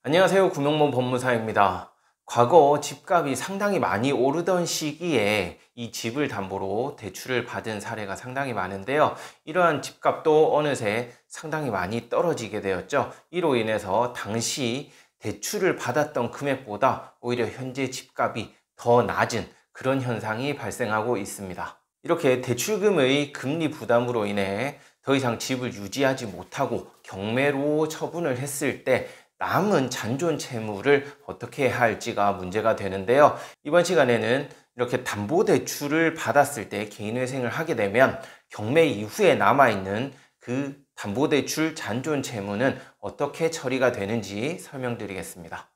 안녕하세요. 구명모 법무사입니다. 과거 집값이 상당히 많이 오르던 시기에 이 집을 담보로 대출을 받은 사례가 상당히 많은데요. 이러한 집값도 어느새 상당히 많이 떨어지게 되었죠. 이로 인해서 당시 대출을 받았던 금액보다 오히려 현재 집값이 더 낮은 그런 현상이 발생하고 있습니다. 이렇게 대출금의 금리 부담으로 인해 더 이상 집을 유지하지 못하고 경매로 처분을 했을 때 남은 잔존 채무를 어떻게 해야 할지가 문제가 되는데요. 이번 시간에는 이렇게 담보대출을 받았을 때 개인회생을 하게 되면 경매 이후에 남아있는 그 담보대출 잔존 채무는 어떻게 처리가 되는지 설명드리겠습니다.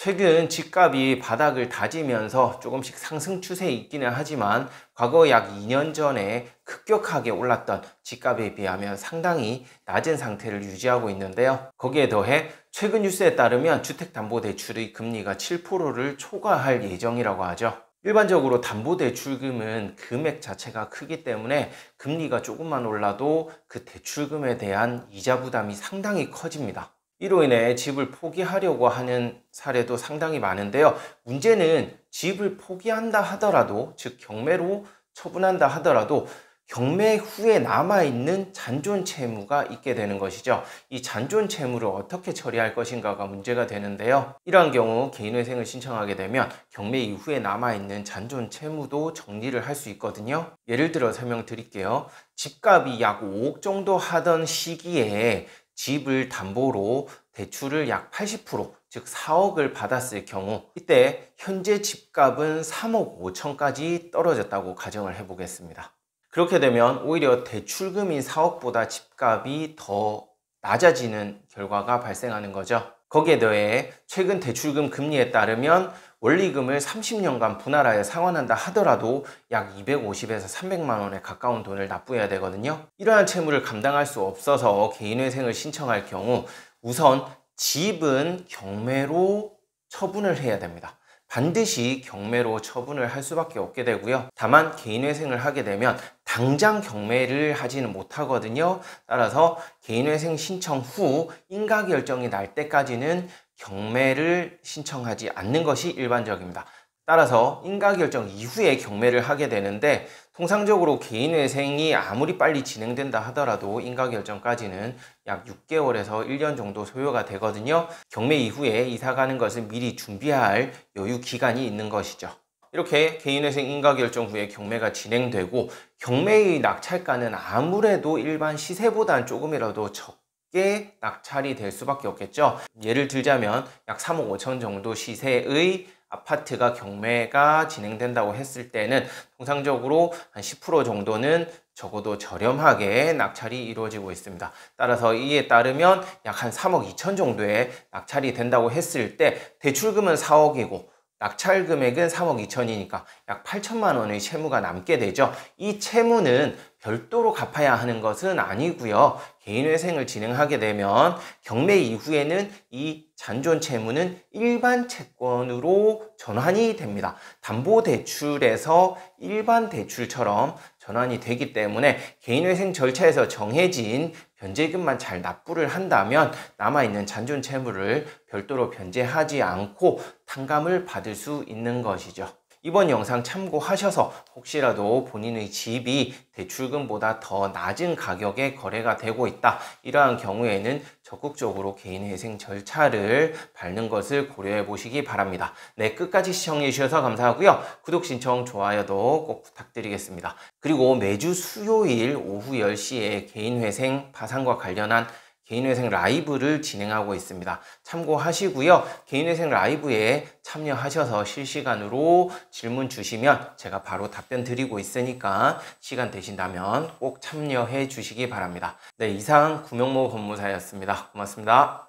최근 집값이 바닥을 다지면서 조금씩 상승 추세에 있기는 하지만 과거 약 2년 전에 급격하게 올랐던 집값에 비하면 상당히 낮은 상태를 유지하고 있는데요. 거기에 더해 최근 뉴스에 따르면 주택담보대출의 금리가 7%를 초과할 예정이라고 하죠. 일반적으로 담보대출금은 금액 자체가 크기 때문에 금리가 조금만 올라도 그 대출금에 대한 이자 부담이 상당히 커집니다. 이로 인해 집을 포기하려고 하는 사례도 상당히 많은데요. 문제는 집을 포기한다 하더라도, 즉 경매로 처분한다 하더라도 경매 후에 남아있는 잔존 채무가 있게 되는 것이죠. 이 잔존 채무를 어떻게 처리할 것인가가 문제가 되는데요. 이러한 경우 개인회생을 신청하게 되면 경매 이후에 남아있는 잔존 채무도 정리를 할 수 있거든요. 예를 들어 설명드릴게요. 집값이 약 5억 정도 하던 시기에 집을 담보로 대출을 약 80%, 즉 4억을 받았을 경우 이때 현재 집값은 3억 5천까지 떨어졌다고 가정을 해보겠습니다. 그렇게 되면 오히려 대출금인 4억보다 집값이 더 낮아지는 결과가 발생하는 거죠. 거기에 더해 최근 대출금 금리에 따르면 원리금을 30년간 분할하여 상환한다 하더라도 약 250에서 300만 원에 가까운 돈을 납부해야 되거든요. 이러한 채무를 감당할 수 없어서 개인회생을 신청할 경우 우선 집은 경매로 처분을 해야 됩니다. 반드시 경매로 처분을 할 수밖에 없게 되고요. 다만 개인회생을 하게 되면 당장 경매를 하지는 못하거든요. 따라서 개인회생 신청 후 인가결정이 날 때까지는 경매를 신청하지 않는 것이 일반적입니다. 따라서 인가결정 이후에 경매를 하게 되는데 통상적으로 개인회생이 아무리 빨리 진행된다 하더라도 인가결정까지는 약 6개월에서 1년 정도 소요가 되거든요. 경매 이후에 이사가는 것을 미리 준비할 여유 기간이 있는 것이죠. 이렇게 개인회생 인가결정 후에 경매가 진행되고 경매의 낙찰가는 아무래도 일반 시세보단 조금이라도 적게 낙찰이 될 수밖에 없겠죠. 예를 들자면 약 3억 5천 정도 시세의 아파트가 경매가 진행된다고 했을 때는 통상적으로 한 10% 정도는 적어도 저렴하게 낙찰이 이루어지고 있습니다. 따라서 이에 따르면 약 한 3억 2천 정도의 낙찰이 된다고 했을 때 대출금은 4억이고 낙찰 금액은 3억 2천이니까 약 8천만 원의 채무가 남게 되죠. 이 채무는 별도로 갚아야 하는 것은 아니고요. 개인회생을 진행하게 되면 경매 이후에는 이 잔존 채무는 일반 채권으로 전환이 됩니다. 담보대출에서 일반 대출처럼 전환이 되기 때문에 개인회생 절차에서 정해진 변제금만 잘 납부를 한다면 남아있는 잔존 채무를 별도로 변제하지 않고 탕감을 받을 수 있는 것이죠. 이번 영상 참고하셔서 혹시라도 본인의 집이 대출금보다 더 낮은 가격에 거래가 되고 있다. 이러한 경우에는 적극적으로 개인회생 절차를 밟는 것을 고려해 보시기 바랍니다. 네, 끝까지 시청해 주셔서 감사하고요. 구독, 신청, 좋아요도 꼭 부탁드리겠습니다. 그리고 매주 수요일 오후 10시에 개인회생 파산과 관련한 개인회생 라이브를 진행하고 있습니다. 참고하시고요. 개인회생 라이브에 참여하셔서 실시간으로 질문 주시면 제가 바로 답변 드리고 있으니까 시간 되신다면 꼭 참여해 주시기 바랍니다. 네, 이상 구명모 법무사였습니다. 고맙습니다.